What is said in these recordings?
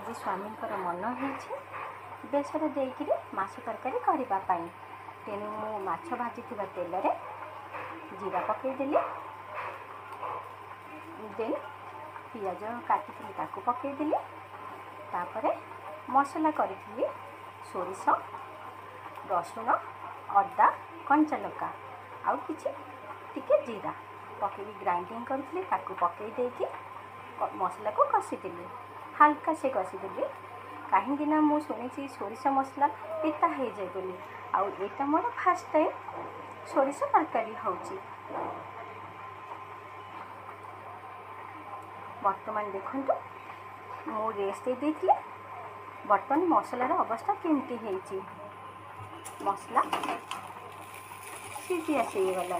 आज स्वामी मन हो बेसर देकर माछ तरकारी करने तेणु मु माछ भाजी तेल रे जीरा पकईदेली देन पियाज काटी ताकू पकईदेली तापर मसला करी सोरिष रसुण अदा कंचा लंका आउ किछि टिके जीरा पकई ग्राइंडिंग करी ताकू पकई देकी मसला को कषिदेली हल्का से कषिदेली कहीं मु शुणी सोरिष मसला पिता हो जाए बोली आउ एटा मोर फास्ट टाइम सोरिष तरकारी होची। बर्तमान देखंतु मु रेस्ट दे देथिले बर्तमान मसलार अवस्था केमती है मसला सीधी आसीगला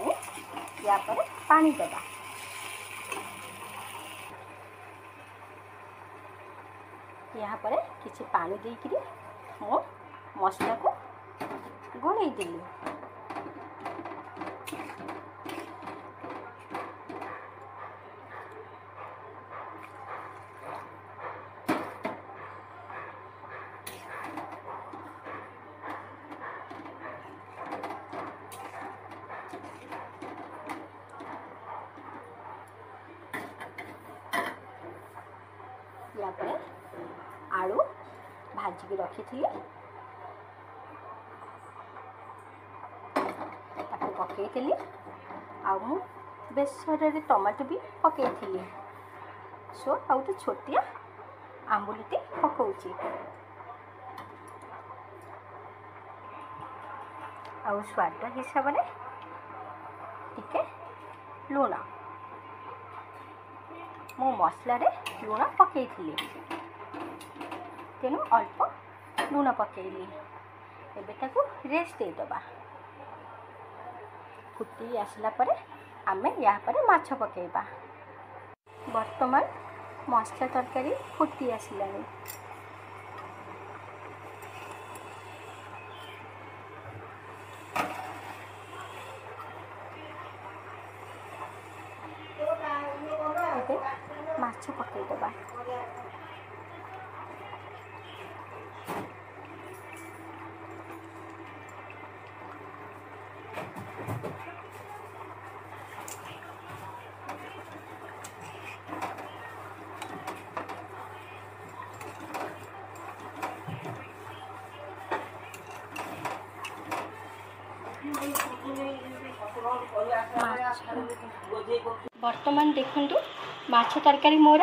या पर पानी देवा यहाँ पर किसी पानी देकरी मो मसला को गोलई देली या पर आलू भाजिकी रखी थी पकईली आउ बेसर टमाटो भी पकई सो आउ तो छोटिया आंबुलती पकाउची आउ स्वाद हिसाब से टिके लुण मो मसला रे लुण पकई तेणु अल्प लुण पकईली एबे ताकू रेस्ट देदबा फुटी आसला परे आमे या परे माछ पकेबा। वर्तमान मसला तरकारी फुटी आसलानी एबे माछ पकेदबा वर्तमान देखंतु माछ तरकारी मोर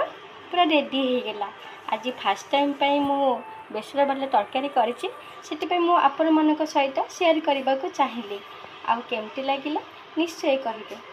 पूरा रेडी हो गला। आज फास्ट टाइम पे मु बेसर वाला तरकारी करिछि सेति मु आपण मानक सहित शेयर करबा को चाहिली आउ केमती लागिला निश्चय कहिबे।